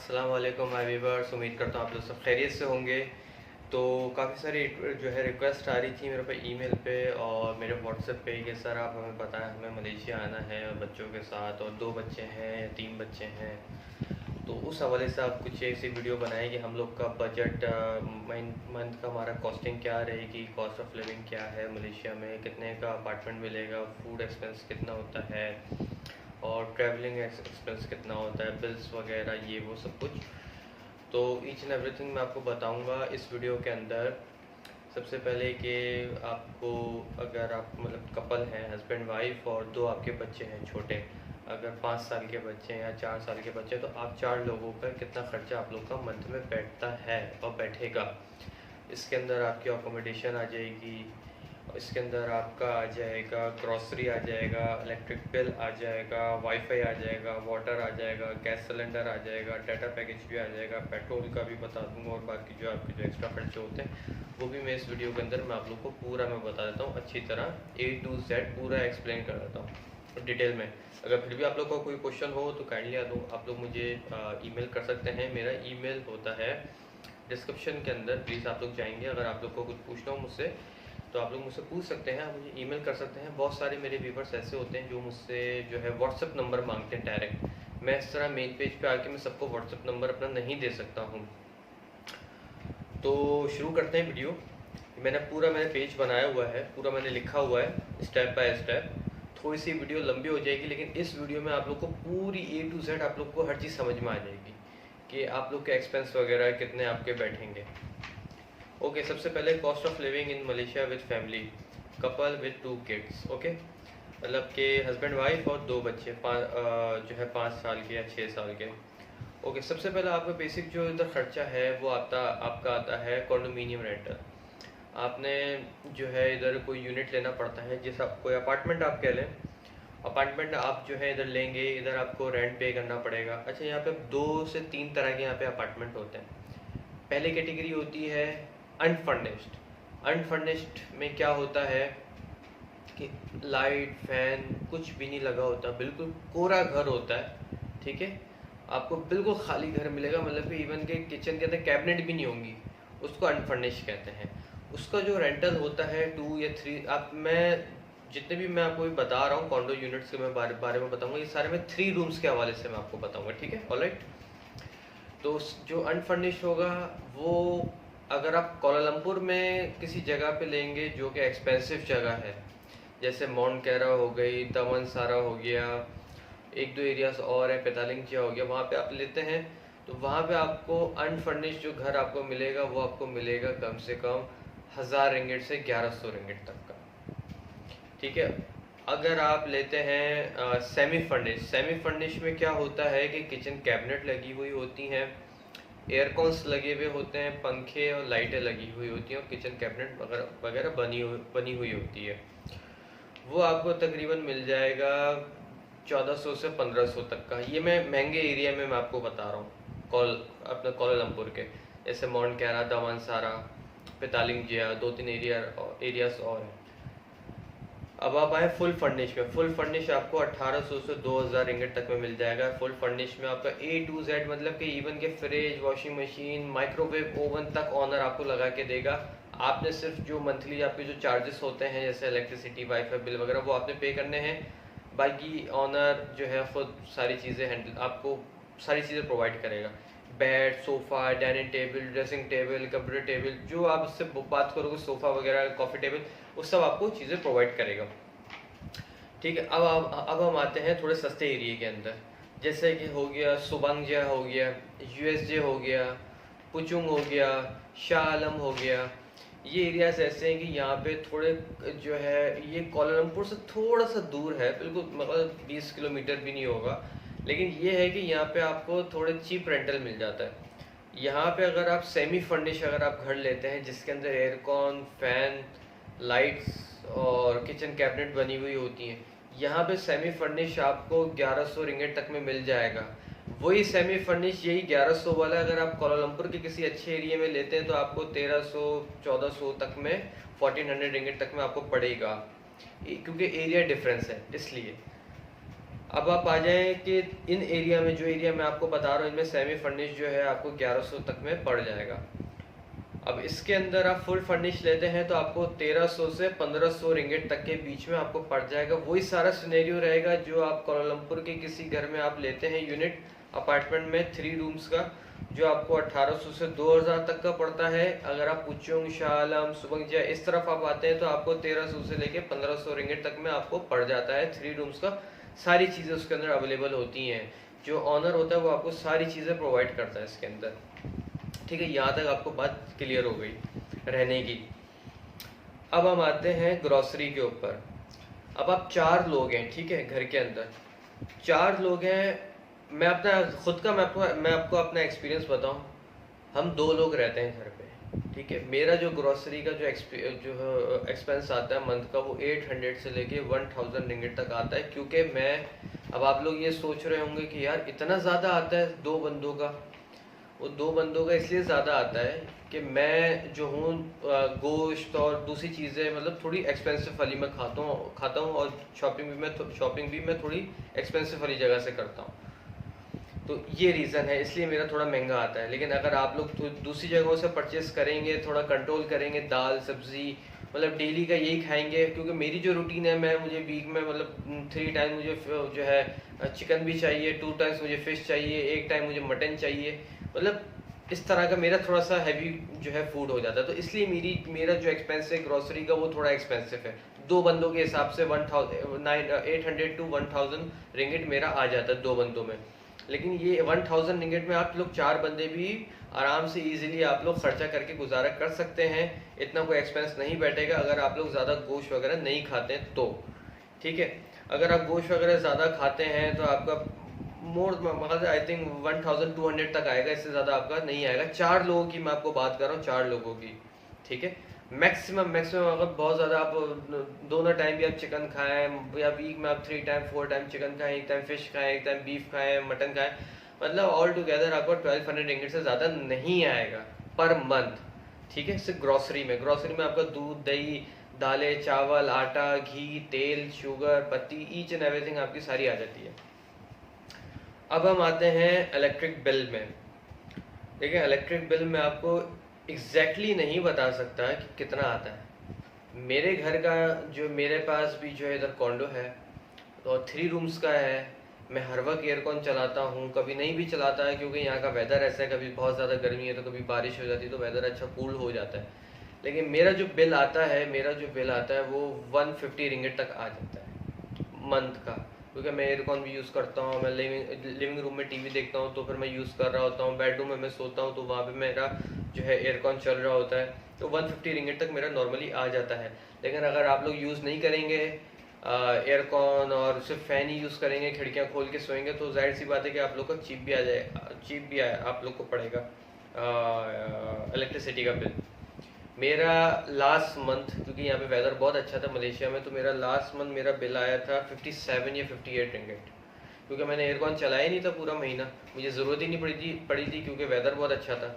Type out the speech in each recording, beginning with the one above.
अस्सलाम वालेकुम my viewers, उम्मीद करता हूँ आप लोग सब खैरियत से होंगे। तो काफ़ी सारी जो है रिक्वेस्ट आ रही थी मेरे पे ईमेल पे और मेरे व्हाट्सएप पे कि सर आप हमें बताएं, हमें मलेशिया आना है और बच्चों के साथ, और 2 बच्चे हैं या 3 बच्चे हैं। तो उस हवाले से आप कुछ ऐसी वीडियो बनाएं कि हम लोग का बजट मंथ का हमारा कॉस्टिंग क्या रहेगी, कॉस्ट ऑफ लिविंग क्या है मलेशिया में, कितने का अपार्टमेंट मिलेगा, फूड एक्सपेंस कितना होता है और ट्रैवलिंग एक्सपेंस कितना होता है, बिल्स वगैरह ये वो सब कुछ। तो ईच एंड एवरीथिंग मैं आपको बताऊंगा इस वीडियो के अंदर। सबसे पहले कि आपको, अगर आप मतलब कपल हैं, हस्बैंड वाइफ और 2 आपके बच्चे हैं छोटे, अगर 5 साल के बच्चे हैं या 4 साल के बच्चे हैं, तो आप 4 लोगों का कितना ख़र्चा आप लोग का मंथ में बैठता है और बैठेगा। इसके अंदर आपकी अकोमोडेशन आ जाएगी, इसके अंदर आपका आ जाएगा ग्रॉसरी आ जाएगा, इलेक्ट्रिक बिल आ जाएगा, वाईफाई आ जाएगा, वाटर आ जाएगा, गैस सिलेंडर आ जाएगा, डाटा पैकेज भी आ जाएगा, पेट्रोल का भी बता दूंगा, और बाकी जो आपके जो एक्स्ट्रा खर्चे होते हैं वो भी मैं इस वीडियो के अंदर मैं आप लोग को पूरा मैं बता देता हूँ, अच्छी तरह A to Z पूरा एक्सप्लेन कर देता हूँ डिटेल में। अगर फिर भी आप लोग का कोई क्वेश्चन हो तो काइंडली आप लोग मुझे ईमेल कर सकते हैं। मेरा ईमेल होता है डिस्क्रिप्शन के अंदर, प्लीज़ आप लोग जाएंगे, अगर आप लोग को कुछ पूछना हो मुझसे तो आप लोग मुझसे पूछ सकते हैं, आप मुझे ईमेल कर सकते हैं। बहुत सारे मेरे व्यूवर्स ऐसे होते हैं जो मुझसे जो है व्हाट्सअप नंबर मांगते हैं डायरेक्ट। मैं इस तरह मेन पेज पे आके मैं सबको व्हाट्सअप नंबर अपना नहीं दे सकता हूँ। तो शुरू करते हैं वीडियो। मैंने पेज बनाया हुआ है, पूरा मैंने लिखा हुआ है स्टेप बाय स्टेप। थोड़ी सी वीडियो लंबी हो जाएगी, लेकिन इस वीडियो में आप लोग को पूरी A to Z आप लोग को हर चीज़ समझ में आ जाएगी कि आप लोग के एक्सपेंस वगैरह कितने आपके बैठेंगे। ओके, सबसे पहले cost of living in Malaysia with family, couple with 2 kids. Okay, मतलब कि हस्बैंड वाइफ और 2 बच्चे, जो है 5 साल के या 6 साल के। ओके, सबसे पहले आपका बेसिक जो इधर खर्चा है वो आपका आता है कॉन्डोमिनियम रेंटल। आपने जो है इधर कोई यूनिट लेना पड़ता है, जैसा कोई अपार्टमेंट आप कह लें, अपार्टमेंट आप जो है इधर लेंगे, इधर आपको रेंट पे करना पड़ेगा। अच्छा, यहाँ पे 2 से 3 तरह के यहाँ पे अपार्टमेंट होते हैं। पहली कैटेगरी होती है अनफर्निश्ड। अनफर्निश्ड में क्या होता है कि लाइट फैन कुछ भी नहीं लगा होता, बिल्कुल कोरा घर होता है। ठीक है, आपको बिल्कुल खाली घर मिलेगा, मतलब कि इवन के किचन के अंदर कैबिनेट भी नहीं होंगी, उसको अनफर्निश्ड कहते हैं। उसका जो रेंटल होता है 2 या 3, आप मैं जितने भी मैं आपको बता रहा हूँ कॉन्डो यूनिट्स के मैं बारे में बताऊंगा, ये सारे मैं 3 रूम्स के हवाले से मैं आपको बताऊंगा। ठीक है, ऑलराइट। तो जो अनफर्निश्ड होगा वो, अगर आप कोलालमपुर में किसी जगह पे लेंगे जो कि एक्सपेंसिव जगह है, जैसे माउंट कैरा हो गई, दमनसारा हो गया, 1-2 एरियाज और है, पेतालिंगजिया हो गया, वहाँ पे आप लेते हैं तो वहाँ पे आपको अनफर्निश्ड जो घर आपको मिलेगा वो आपको मिलेगा कम से कम 1000 रिंगिट से 1100 रिंगिट तक का। ठीक है, अगर आप लेते हैं सेमी फर्निश में क्या होता है कि किचन कैबिनेट लगी हुई होती हैं, एयरकॉन्स लगे हुए होते हैं, पंखे और लाइटें लगी हुई होती हैं, और किचन कैबिनेट वगैरह बनी हुई होती है। वो आपको तकरीबन मिल जाएगा 1400 से 1500 तक का। ये मैं महंगे एरिया में मैं आपको बता रहा हूँ, अपना कोलालमपुर के, जैसे माउंट कैरा, दमनसारा, पेतालिंगजिया, 2-3 एरियाज और हैं। अब आप आए फुल फर्निश में। फुल फर्निश आपको 1800 से 2000 रिंगिट तक में मिल जाएगा। फुल फर्निश में आपका A to Z, मतलब कि इवन के fridge, washing machine, microwave oven तक ऑनर आपको लगा के देगा। आपने सिर्फ जो मंथली आपके जो चार्जेस होते हैं जैसे इलेक्ट्रिसिटी, वाईफाई बिल वगैरह, वो आपने पे करने हैं। बाकी ऑनर जो है खुद सारी चीज़ें हैंडल, आपको सारी चीज़ें प्रोवाइड करेगा। Bed, sofa, dining table, dressing table, computer table, जो आप उससे बात करोगे, सोफ़ा वगैरह, कॉफ़ी टेबल, वो सब आपको चीज़ें प्रोवाइड करेगा। ठीक है, अब हम आते हैं थोड़े सस्ते एरिया के अंदर, जैसे कि हो गया सुबंगजिया हो गया, USJ हो गया, पुचुंग हो गया, शाह आलम हो गया। ये एरियाज ऐसे हैं कि यहाँ पे थोड़े जो है, ये कोलालमपुर से थोड़ा सा दूर है, बिल्कुल मतलब 20 किलोमीटर भी नहीं होगा, लेकिन ये है कि यहाँ पे आपको थोड़े चीप रेंटल मिल जाता है। यहाँ पे अगर आप सेमी फर्निश अगर आप घर लेते हैं जिसके अंदर एयरकॉन, फैन, लाइट्स और किचन कैबिनेट बनी हुई होती हैं, यहाँ पे सेमी फर्निश आपको 1100 रिंगिट तक में मिल जाएगा। वही सेमी फर्निश, यही 1100 वाला अगर आप कोलालमपुर के किसी अच्छे एरिया में लेते हैं तो आपको 1300-1400 तक में, 1400 रिंगिट तक में आपको पड़ेगा, क्योंकि एरिया डिफरेंस है इसलिए। अब आप आ जाएँ कि इन एरिया में, जो एरिया मैं आपको बता रहा हूँ, इनमें सेमी फर्निश जो है आपको 1100 तक में पड़ जाएगा। अब इसके अंदर आप फुल फर्निश लेते हैं तो आपको 1300 से 1500 रिंगिट तक के बीच में आपको पड़ जाएगा। वही सारा सिनेरियो रहेगा जो आप कोलालमपुर के किसी घर में आप लेते हैं यूनिट अपार्टमेंट में 3 रूम्स का, जो आपको 1800 से 2000 तक का पड़ता है। अगर आप पुचुंग, शाह आलम, सुबंगजिया इस तरफ आप आते हैं तो आपको 1300 से लेके 1500 रिंगिट तक में आपको पड़ जाता है 3 रूम्स का। सारी चीज़ें उसके अंदर अवेलेबल होती हैं, जो ऑनर होता है वो आपको सारी चीज़ें प्रोवाइड करता है इसके अंदर। ठीक है, यहाँ तक आपको बात क्लियर हो गई रहने की। अब हम आते हैं ग्रॉसरी के ऊपर। अब आप 4 लोग हैं, ठीक है, घर के अंदर 4 लोग हैं। मैं अपना खुद का मैं आपको अपना एक्सपीरियंस बताऊं। हम 2 लोग रहते हैं घर पे, ठीक है। मेरा जो ग्रॉसरी का जो एक्सपेंस आता है मंथ का, वो 800 से लेके 1000 रिंगिट तक आता है। क्योंकि मैं, अब आप लोग ये सोच रहे होंगे कि यार इतना ज़्यादा आता है 2 बंदों का। वो 2 बंदों का इसलिए ज़्यादा आता है कि मैं जो हूँ गोश्त और दूसरी चीज़ें मतलब थोड़ी एक्सपेंसिव वाली मैं खाता हूँ और शॉपिंग भी मैं थोड़ी एक्सपेंसिव वाली जगह से करता हूँ। तो ये रीज़न है, इसलिए मेरा थोड़ा महंगा आता है। लेकिन अगर आप लोग तो दूसरी जगहों से परचेस करेंगे, थोड़ा कंट्रोल करेंगे, दाल सब्ज़ी मतलब डेली का यही खाएंगे। क्योंकि मेरी जो रूटीन है, मुझे वीक में मतलब 3 टाइम मुझे जो है चिकन भी चाहिए, 2 टाइम्स मुझे फ़िश चाहिए, 1 टाइम मुझे मटन चाहिए। मतलब इस तरह का मेरा थोड़ा सा हैवी जो है फूड हो जाता है। तो इसलिए मेरा जो एक्सपेंस है ग्रॉसरी का वो थोड़ा एक्सपेंसिव है। 2 बंदों के हिसाब से 800 टू 1000 रिंगिट मेरा आ जाता है 2 बंदों में। लेकिन ये 1000 रिंगिट में आप लोग 4 बंदे भी आराम से इजीली आप लोग खर्चा करके गुजारा कर सकते हैं। इतना कोई एक्सपेंस नहीं बैठेगा अगर आप लोग ज़्यादा गोश्त वगैरह नहीं खाते हैं तो, ठीक है। अगर आप गोश्त वगैरह ज़्यादा खाते हैं तो आपका मोर आई थिंक 1200 तक आएगा, इससे ज़्यादा आपका नहीं आएगा। 4 लोगों की मैं आपको बात कर रहा हूँ, 4 लोगों की, ठीक है। मैक्सिमम अगर बहुत ज़्यादा आप दोनों टाइम भी आप चिकन खाएं या वीक में आप 3 टाइम 4 टाइम चिकन खाएं, 1 टाइम फिश खाएं, 1 टाइम बीफ खाएं, मटन खाएं, मतलब ऑल टुगेदर आपको 1200 रिंगिट से ज़्यादा नहीं आएगा पर मंथ, ठीक है। सिर्फ ग्रॉसरी में आपका दूध, दही, दालें, चावल, आटा, घी, तेल, शुगर, पत्ती, ईच एंड एवरीथिंग आपकी सारी आ जाती है। अब हम आते हैं इलेक्ट्रिक बिल में। देखिए, इलेक्ट्रिक बिल में आपको एग्जैक्टली नहीं बता सकता कि कितना आता है। मेरे घर का जो मेरे पास भी जो है इधर कॉन्डो है तो 3 रूम्स का है। मैं हर वक्त एयरकॉन चलाता हूँ, कभी नहीं भी चलाता है क्योंकि यहाँ का वेदर ऐसा है, कभी बहुत ज़्यादा गर्मी है तो कभी बारिश हो जाती है तो वेदर अच्छा कूल हो जाता है। लेकिन मेरा जो बिल आता है वो 150 रिंगिट तक आ जाता है मंथ का। क्योंकि मैं एयरकॉन भी यूज़ करता हूँ, मैं लिविंग रूम में टीवी देखता हूँ तो फिर मैं यूज़ कर रहा होता हूँ, बेडरूम में मैं सोता हूँ तो वहाँ पे मेरा जो है एयरकॉन चल रहा होता है। तो 150 रिंगिट तक मेरा नॉर्मली आ जाता है। लेकिन अगर आप लोग यूज़ नहीं करेंगे एयरकॉन और सिर्फ फ़ैन ही यूज़ करेंगे, खिड़कियाँ खोल के सोएंगे, तो जाहिर सी बात है कि आप लोग का चीप भी आप लोग को पड़ेगा इलेक्ट्रिसिटी का बिल। मेरा लास्ट मंथ, क्योंकि यहाँ पे वेदर बहुत अच्छा था मलेशिया में, तो मेरा लास्ट मंथ मेरा बिल आया था 57 या 58 रिंगिट। क्योंकि मैंने एयरकॉन चलाया ही नहीं था पूरा महीना, मुझे ज़रूरत ही नहीं पड़ी थी क्योंकि वेदर बहुत अच्छा था।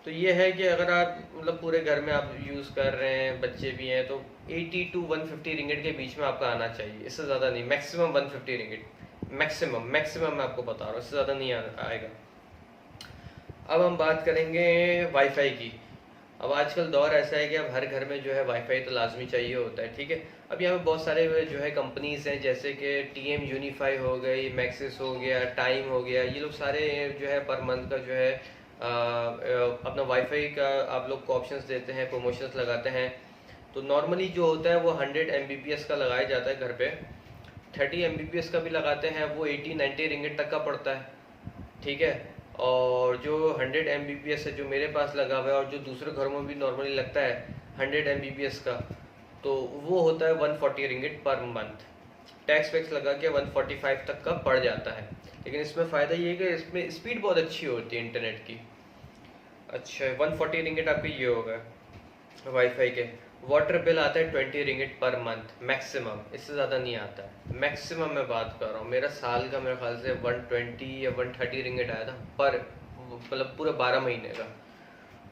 तो ये है कि अगर आप मतलब पूरे घर में आप यूज़ कर रहे हैं, बच्चे भी हैं, तो 80 टू 150 रिंगिट के बीच में आपका आना चाहिए, इससे ज़्यादा नहीं। मैक्सिमम 150 रिंगिट मैक्सिमम मैं आपको बता रहा हूँ, इससे ज़्यादा नहीं आएगा। अब हम बात करेंगे वाईफाई की। अब आजकल दौर ऐसा है कि अब हर घर में जो है वाईफाई तो लाजमी चाहिए होता है, ठीक है। अब यहाँ पे बहुत सारे जो है कंपनीज हैं, जैसे कि TM यूनिफाई हो गई, मैक्सिस हो गया, टाइम हो गया, ये लोग सारे जो है पर मंथ का जो है अपना वाईफाई का आप लोग को ऑप्शंस देते हैं, प्रमोशंस लगाते हैं। तो नॉर्मली जो होता है वो 100 MBPS का लगाया जाता है घर पे, 30 MBPS का भी लगाते हैं, वो 80-90 रिंगिट तक का पड़ता है, ठीक है। और जो 100 MBPS है जो मेरे पास लगा हुआ है और जो दूसरे घरों में भी नॉर्मली लगता है 100 MBPS का, तो वो होता है 140 ringgit per month. Tax wax लगा के 145 तक का पड़ जाता है। लेकिन इसमें फ़ायदा ये है कि इसमें स्पीड बहुत अच्छी होती है इंटरनेट की। अच्छा, 140 रिंगिट आपके ये होगा वाईफाई के। वाटर बिल आता है 20 रिंगिट पर मंथ मैक्सिमम, इससे ज़्यादा नहीं आता है। मैक्सिमम मैं बात कर रहा हूँ, मेरा साल का मेरे ख्याल से 120 या 130 रिंगिट आया था पर मतलब पूरे 12 महीने का।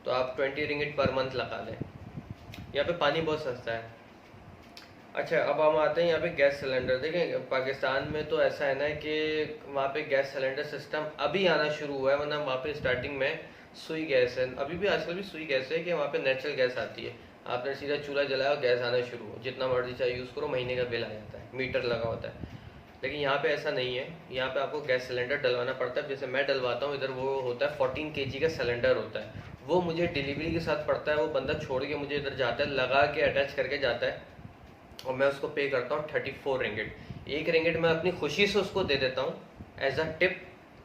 तो आप 20 रिंगिट पर मंथ लगा लें। यहाँ पे पानी बहुत सस्ता है। अच्छा, अब हम आते हैं यहाँ पे गैस सिलेंडर। देखें, पाकिस्तान में तो ऐसा है ना कि वहाँ पे गैस सिलेंडर सिस्टम अभी आना शुरू हुआ है, वरना वहाँ पे स्टार्टिंग में सुई गैस है। अभी भी आजकल भी सुई गैस है कि वहाँ पे नेचुरल गैस आती है। आपने सीधा चूल्हा जलाया और गैस आना शुरू हो, जितना मर्जी चाहे यूज़ करो, महीने का बिल आ जाता है, मीटर लगा होता है। लेकिन यहाँ पे ऐसा नहीं है, यहाँ पे आपको गैस सिलेंडर डलवाना पड़ता है। जैसे मैं डलवाता हूँ इधर, वो होता है 14 kg का सिलेंडर होता है। वो मुझे डिलीवरी के साथ पड़ता है, वो बंदा छोड़ के मुझे इधर जाता है, लगा के अटैच करके जाता है, और मैं उसको पे करता हूँ 34 रिंगिट। 1 रिंगिट मैं अपनी खुशी से उसको दे देता हूँ एज अ टिप,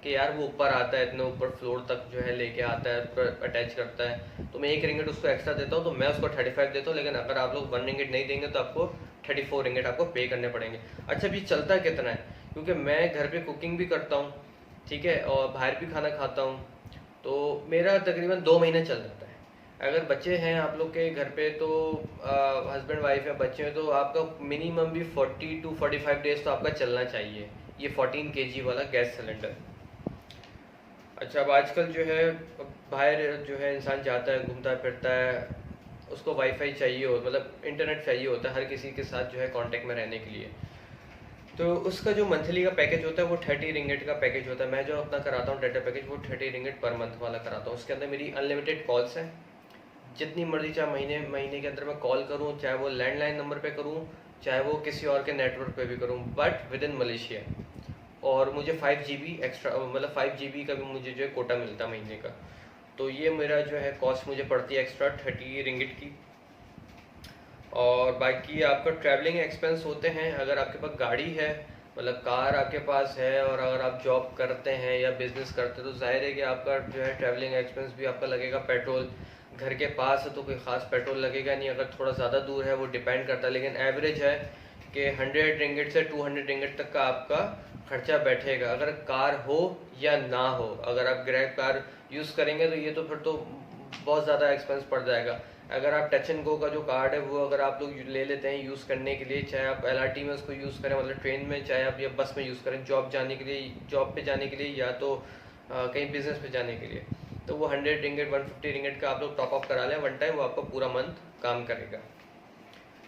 कि यार वो ऊपर आता है, इतने ऊपर फ्लोर तक जो है लेके आता है, अटैच करता है, तो मैं 1 रिंगिट उसको एक्स्ट्रा देता हूँ, तो मैं उसको 35 देता हूँ। लेकिन अगर आप लोग 1 रिंगिट नहीं देंगे तो आपको 34 रिंगिट आपको पे करने पड़ेंगे। अच्छा, अभी चलता कितना है, क्योंकि मैं घर पे कुकिंग भी करता हूँ, ठीक है, और बाहर भी खाना खाता हूँ, तो मेरा तकरीबन 2 महीने चल जाता है। अगर बच्चे हैं आप लोग के घर पे, तो हस्बैंड वाइफ है, बच्चे हैं, तो आपका मिनिमम भी 40 to 45 डेज तो आपका चलना चाहिए, ये 14 kg वाला गैस सिलेंडर। अच्छा, अब आजकल जो है बाहर जो है इंसान जाता है, घूमता फिरता है, उसको वाईफाई चाहिए हो, मतलब इंटरनेट चाहिए होता है हर किसी के साथ जो है कांटेक्ट में रहने के लिए। तो उसका जो मंथली का पैकेज होता है वो 30 रिंगिट का पैकेज होता है। मैं जो अपना कराता हूँ डाटा पैकेज, वो 30 रिंगिट पर मंथ वाला कराता हूँ। उसके अंदर मेरी अनलिमिटेड कॉल्स हैं, जितनी मर्जी चाहे महीने महीने के अंदर मैं कॉल करूँ, चाहे वो लैंडलाइन नंबर पे करूँ, चाहे वो किसी और के नेटवर्क पे भी करूँ, बट विद इन मलेशिया। और मुझे 5 GB एक्स्ट्रा, मतलब 5 GB का भी मुझे जो है कोटा मिलता है महीने का। तो ये मेरा जो है कॉस्ट मुझे पड़ती है एक्स्ट्रा 30 रिंगिट की। और बाकी आपका ट्रैवलिंग एक्सपेंस होते हैं, अगर आपके पास गाड़ी है, मतलब कार आपके पास है, और अगर आप जॉब करते हैं या बिजनेस करते हैं, तो जाहिर है कि आपका जो है ट्रैवलिंग एक्सपेंस भी आपका लगेगा। पेट्रोल घर के पास है तो कोई ख़ास पेट्रोल लगेगा नहीं, अगर थोड़ा ज़्यादा दूर है वो डिपेंड करता है, लेकिन एवरेज है कि 100 रिंगिट से 200 रिंगिट तक का आपका खर्चा बैठेगा, अगर कार हो या ना हो। अगर आप ग्रैब कार यूज़ करेंगे तो ये तो फिर तो बहुत ज़्यादा एक्सपेंस पड़ जाएगा। अगर आप टच एंड गो का जो कार्ड है वो अगर आप लोग ले लेते हैं यूज़ करने के लिए, चाहे आप LRT में उसको यूज़ करें, मतलब ट्रेन में, चाहे आप या बस में यूज़ करें जॉब जाने के लिए, जॉब पे जाने के लिए, या तो कहीं बिजनेस पे जाने के लिए, तो वो 100 रिंगिट 150 रिंगिट का आप लोग टॉप अप करा लें वन टाइम, वो आपका पूरा मंथ काम करेगा।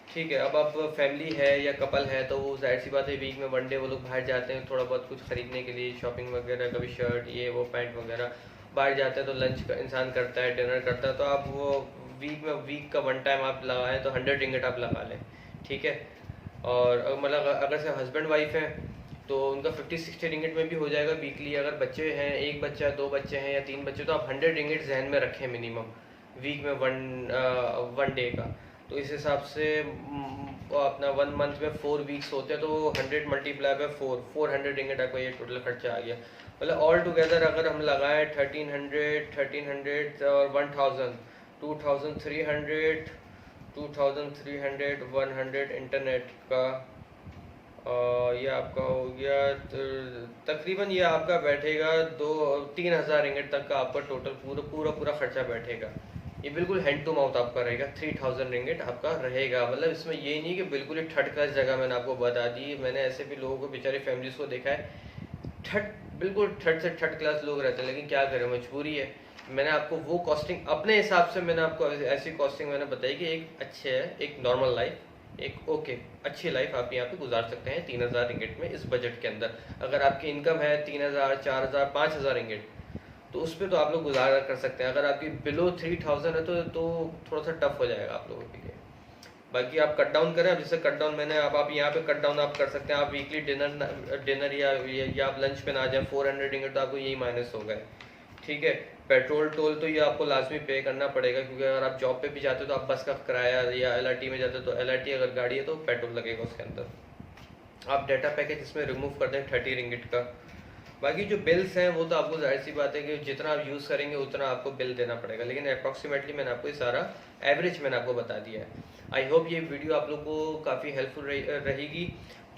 ठीक है, अब आप फैमिली है या कपल है तो वो जाहिर सी बात है वीक में 1 डे वो लोग बाहर जाते हैं थोड़ा बहुत कुछ ख़रीदने के लिए, शॉपिंग वगैरह, कभी शर्ट ये वो पैंट वगैरह, बाहर जाते हैं तो लंच का इंसान करता है, डिनर करता है, तो आप वो वीक का वन टाइम आप लगाएं तो 100 रिंगिट आप लगा लें, ठीक है। और मतलब अगर से हस्बैंड वाइफ हैं तो उनका 50-60 रिंगिट में भी हो जाएगा वीकली। अगर बच्चे हैं, एक बच्चा है, 2 बच्चे हैं या 3 बच्चे, तो आप 100 रिंगिट जहन में रखें मिनिमम वीक में वन डे का। तो इस हिसाब से अपना 1 मंथ में 4 वीक्स होते हैं, तो 100 मल्टीप्लाई बाय 400 रिंगिट आपका ये टोटल खर्चा आ गया। मतलब ऑल टुगेदर अगर हम लगाएं 1300 और 1000, 2300, 100 इंटरनेट का, ये आपका हो गया तकरीबन ये आपका बैठेगा 2-3 हज़ार रिंगिट तक का आपका टोटल पूरा खर्चा बैठेगा। ये बिल्कुल हैंड टू माउथ आपका रहेगा, 3000 रिंगिट आपका रहेगा। मतलब इसमें ये नहीं कि बिल्कुल ही थर्ड क्लास जगह मैंने आपको बता दी। मैंने ऐसे भी लोगों को, बेचारी फैमिलीज को देखा है, बिल्कुल थर्ड से थर्ड क्लास लोग रहते हैं, लेकिन क्या करें, मजबूरी है। मैंने आपको वो कॉस्टिंग अपने हिसाब से मैंने आपको ऐसी कॉस्टिंग मैंने बताई कि एक अच्छे है, एक नॉर्मल लाइफ, एक ओके अच्छी लाइफ आप यहाँ पे गुजार सकते हैं 3000 रिंगिट में, इस बजट के अंदर। अगर आपकी इनकम है 3000, 4000, 5000 रिंगिट, तो उस पर तो आप लोग गुजारा कर सकते हैं। अगर आपकी बिलो 3000 है तो थोड़ा सा टफ हो जाएगा आप लोगों के लिए। बाकी आप कट डाउन करें, अब जैसे कट डाउन मैंने, अब आप यहाँ पे कट डाउन आप कर सकते हैं। आप वीकली डिनर या आप लंच पे ना आ जाए, 400 रिंगिट तो आपको यही माइनस हो गए, ठीक है। पेट्रोल टोल तो ये आपको लाजमी पे करना पड़ेगा, क्योंकि अगर आप जॉब पे भी जाते हो तो आप बस का किराया, या LRT में जाते हो तो LRT, अगर गाड़ी है तो पेट्रोल लगेगा उसके अंदर। आप डाटा पैकेज इसमें रिमूव कर दें 30 रिंगिट का। बाकी जो बिल्स हैं वो तो आपको जाहिर सी बात है कि जितना आप यूज़ करेंगे उतना आपको बिल देना पड़ेगा, लेकिन अप्रॉक्सीमेटली मैंने आपको ये सारा एवरेज मैंने आपको बता दिया है। आई होप ये वीडियो आप लोग को काफ़ी हेल्पफुल रहेगी।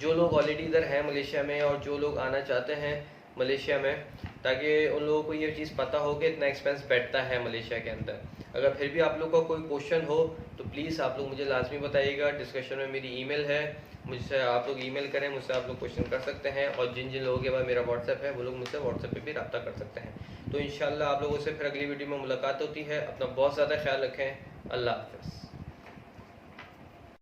जो लोग ऑलरेडी इधर हैं मलेशिया में, और जो लोग आना चाहते हैं मलेशिया में, ताकि उन लोगों को ये चीज़ पता हो कि इतना एक्सपेंस बैठता है मलेशिया के अंदर। अगर फिर भी आप लोग का कोई क्वेश्चन हो तो प्लीज़ आप लोग मुझे लाजमी बताइएगा। डिस्कशन में मेरी ईमेल है, मुझसे आप लोग ईमेल करें, मुझसे आप लोग क्वेश्चन कर सकते हैं। और जिन जिन लोगों के पास मेरा व्हाट्सएप है वो लोग मुझसे व्हाट्सएप पे भी रब्ता कर सकते हैं। तो इंशाल्लाह आप लोगों से फिर अगली वीडियो में मुलाकात होती है। अपना बहुत ज़्यादा ख्याल रखें। अल्लाह हाफ़िज़।